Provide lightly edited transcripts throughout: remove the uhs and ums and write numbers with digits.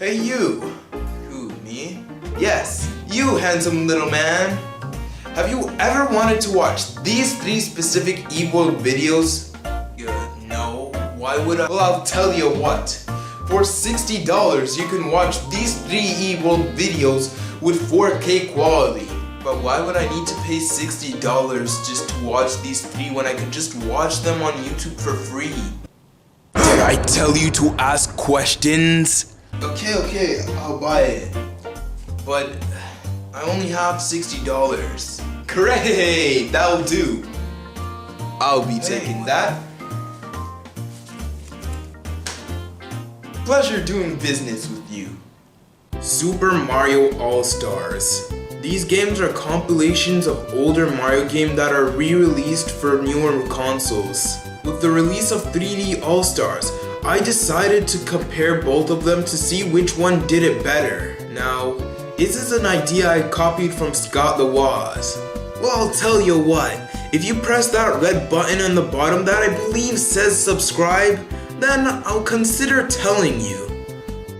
Hey you! Who, me? Yes, you handsome little man! Have you ever wanted to watch these 3 specific Eebworld videos? No, why would I? Well, I'll tell you what. For $60 you can watch these 3 Eebworld videos with 4K quality. But why would I need to pay $60 just to watch these 3 when I can just watch them on YouTube for free? Did I tell you to ask questions? Okay, I'll buy it. But I only have $60. Great, that'll do. I'll be taking that. Pleasure doing business with you. Super Mario All-Stars. These games are compilations of older Mario games that are re-released for newer consoles. With the release of 3D All-Stars, I decided to compare both of them to see which one did it better. Now, is this an idea I copied from Scott the Woz? Well, I'll tell you what, if you press that red button on the bottom that I believe says subscribe, then I'll consider telling you.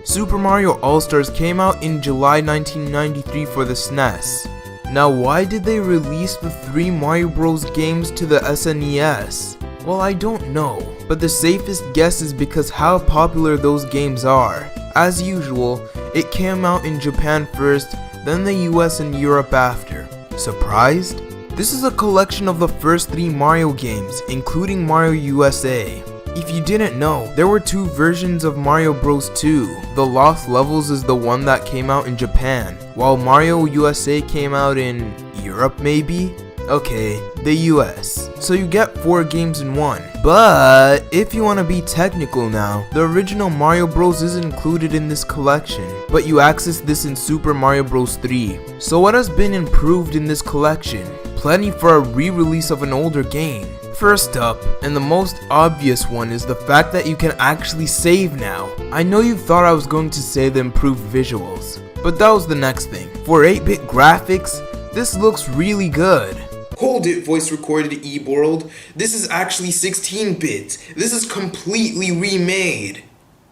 Super Mario All-Stars came out in July 1993 for the SNES. Now, why did they release the 3 Mario Bros games to the SNES? Well, I don't know, but the safest guess is because how popular those games are. As usual, it came out in Japan first, then the US and Europe after. Surprised? This is a collection of the first 3 Mario games, including Mario USA. If you didn't know, there were 2 versions of Mario Bros 2. The Lost Levels is the one that came out in Japan, while Mario USA came out in Europe maybe? Okay, the US. So you get 4 games in one. But if you want to be technical now, the original Mario Bros is included in this collection, but you access this in Super Mario Bros 3. So what has been improved in this collection? Plenty for a re-release of an older game. First up, and the most obvious one, is the fact that you can actually save now. I know you thought I was going to say the improved visuals, but that was the next thing. For 8-bit graphics, this looks really good. Hold it, voice recorded Eebworld. This is actually 16-bit. This is completely remade.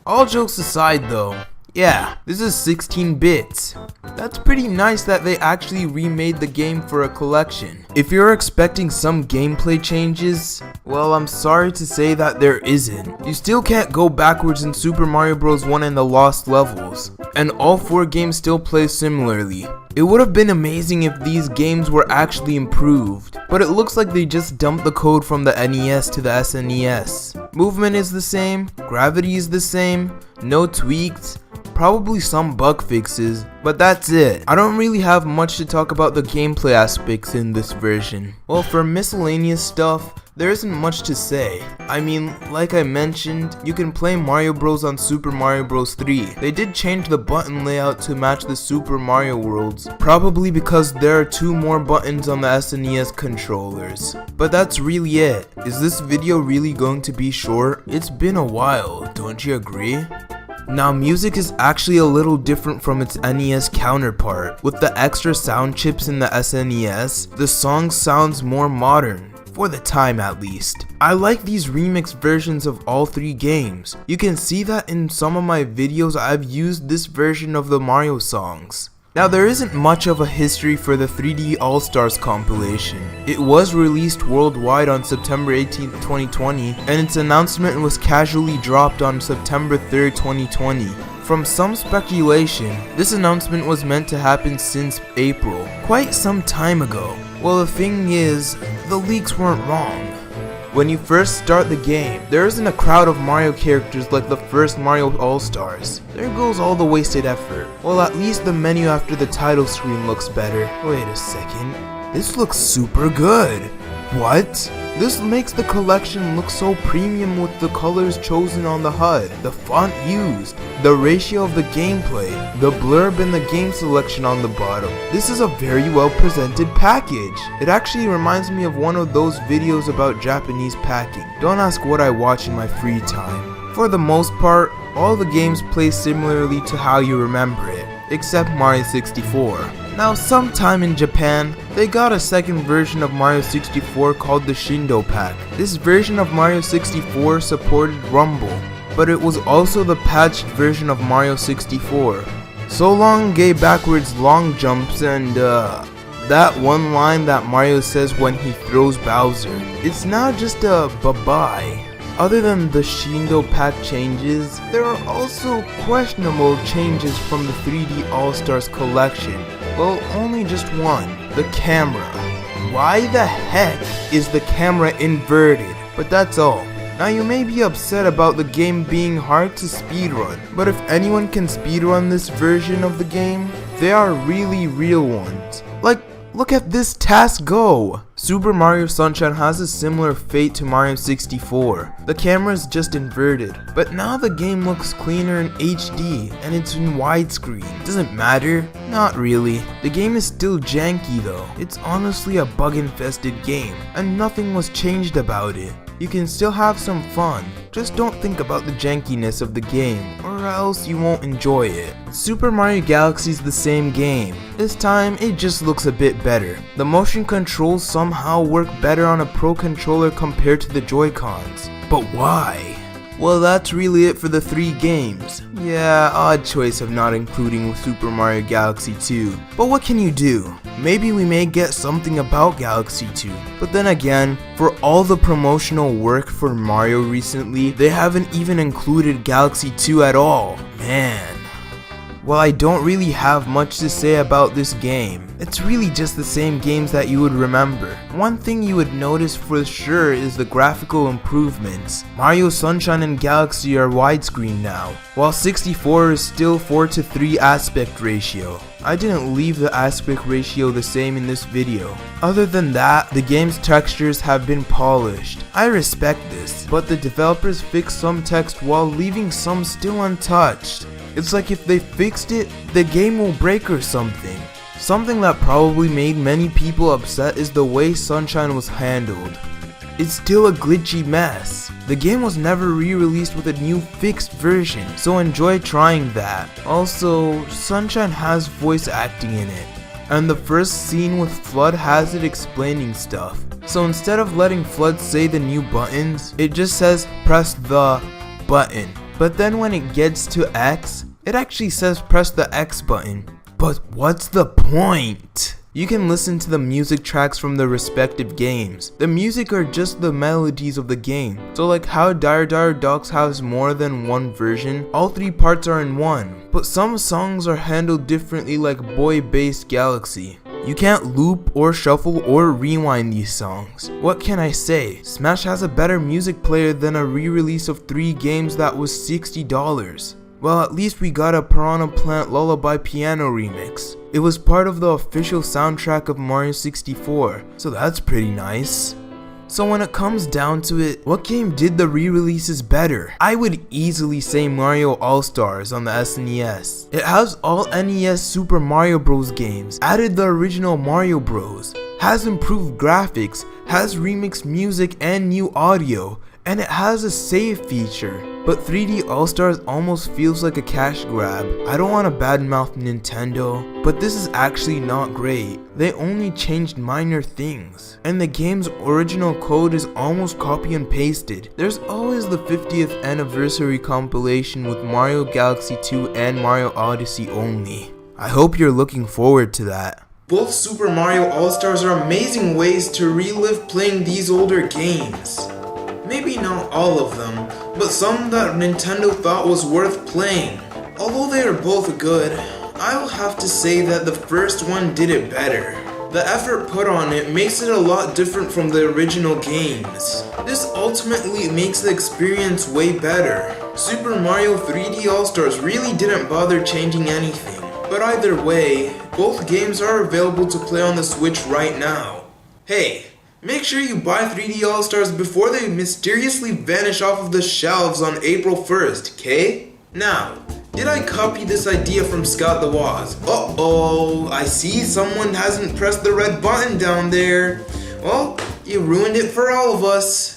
All jokes aside though, yeah, this is 16 bits. That's pretty nice that they actually remade the game for a collection. If you're expecting some gameplay changes, well, I'm sorry to say that there isn't. You still can't go backwards in Super Mario Bros 1 and the Lost Levels, and all 4 games still play similarly. It would have been amazing if these games were actually improved, but it looks like they just dumped the code from the NES to the SNES. Movement is the same, gravity is the same, no tweaks, probably some bug fixes, but that's it. I don't really have much to talk about the gameplay aspects in this version. Well, for miscellaneous stuff, there isn't much to say. I mean, like I mentioned, you can play Mario Bros on Super Mario Bros 3. They did change the button layout to match the Super Mario worlds, probably because there are 2 more buttons on the SNES controllers. But that's really it. Is this video really going to be short? It's been a while, don't you agree? Now, music is actually a little different from its NES counterpart. With the extra sound chips in the SNES, the song sounds more modern. For the time at least. I like these remix versions of all 3 games. You can see that in some of my videos I've used this version of the Mario songs. Now, there isn't much of a history for the 3D All-Stars compilation. It was released worldwide on September 18, 2020, and its announcement was casually dropped on September 3, 2020. From some speculation, this announcement was meant to happen since April, quite some time ago. Well, the thing is, the leaks weren't wrong. When you first start the game, there isn't a crowd of Mario characters like the first Mario All-Stars. There goes all the wasted effort. Well, at least the menu after the title screen looks better. Wait a second, this looks super good. What? This makes the collection look so premium with the colors chosen on the HUD, the font used, the ratio of the gameplay, the blurb and the game selection on the bottom. This is a very well presented package. It actually reminds me of one of those videos about Japanese packing. Don't ask what I watch in my free time. For the most part, all the games play similarly to how you remember it, except Mario 64. Now, sometime in Japan, they got a second version of Mario 64 called the Shindo Pack. This version of Mario 64 supported Rumble. but it was also the patched version of Mario 64. So long gave backwards long jumps and that one line that Mario says when he throws Bowser. It's now just a bye-bye. Other than the Shindo pack changes, there are also questionable changes from the 3D All-Stars collection. Well, only just one, the camera. Why the heck is the camera inverted? But that's all. Now you may be upset about the game being hard to speedrun, but if anyone can speedrun this version of the game, they are really real ones. Like, look at this task go! Super Mario Sunshine has a similar fate to Mario 64. The camera is just inverted, but now the game looks cleaner in HD and it's in widescreen. Does it matter? Not really. The game is still janky though. It's honestly a bug-infested game, and nothing was changed about it. You can still have some fun, just don't think about the jankiness of the game, or else you won't enjoy it. Super Mario Galaxy is the same game. This time, it just looks a bit better. The motion controls somehow work better on a Pro controller compared to the Joy-Cons. But why? Well, that's really it for the 3 games. Yeah, odd choice of not including Super Mario Galaxy 2. But what can you do? Maybe we may get something about Galaxy 2. But then again, for all the promotional work for Mario recently, they haven't even included Galaxy 2 at all. Man. Well, I don't really have much to say about this game. It's really just the same games that you would remember. One thing you would notice for sure is the graphical improvements. Mario Sunshine and Galaxy are widescreen now, while 64 is still 4:3 aspect ratio. I didn't leave the aspect ratio the same in this video. Other than that, the game's textures have been polished. I respect this, but the developers fixed some text while leaving some still untouched. It's like if they fixed it, the game will break or something. Something that probably made many people upset is the way Sunshine was handled. It's still a glitchy mess. The game was never re-released with a new fixed version, so enjoy trying that. Also, Sunshine has voice acting in it, and the first scene with Flood has it explaining stuff. So instead of letting Flood say the new buttons, it just says press the button. But then when it gets to X, it actually says press the X button. But what's the point? You can listen to the music tracks from the respective games. The music are just the melodies of the game. So like how Dire Dire Docks has more than one version, all 3 parts are in one. But some songs are handled differently like Buoy based Galaxy. You can't loop or shuffle or rewind these songs. What can I say? Smash has a better music player than a re-release of 3 games that was $60. Well, at least we got a Piranha Plant Lullaby piano remix. It was part of the official soundtrack of Mario 64, so that's pretty nice. So when it comes down to it, what game did the re-releases better? I would easily say Mario All-Stars on the SNES. It has all NES Super Mario Bros. Games, added the original Mario Bros., has improved graphics, has remixed music and new audio, and it has a save feature. But 3D All-Stars almost feels like a cash grab. I don't want to badmouth Nintendo, but this is actually not great. They only changed minor things, and the game's original code is almost copy and pasted. There's always the 50th anniversary compilation with Mario Galaxy 2 and Mario Odyssey only. I hope you're looking forward to that. Both Super Mario All-Stars are amazing ways to relive playing these older games. Maybe not all of them, but some that Nintendo thought was worth playing. Although they are both good, I will have to say that the first one did it better. The effort put on it makes it a lot different from the original games. This ultimately makes the experience way better. Super Mario 3D All-Stars really didn't bother changing anything. But either way, both games are available to play on the Switch right now. Hey! Make sure you buy 3D All-Stars before they mysteriously vanish off of the shelves on April 1st, okay? Now, did I copy this idea from Scott the Woz? Uh-oh, I see someone hasn't pressed the red button down there. Well, you ruined it for all of us.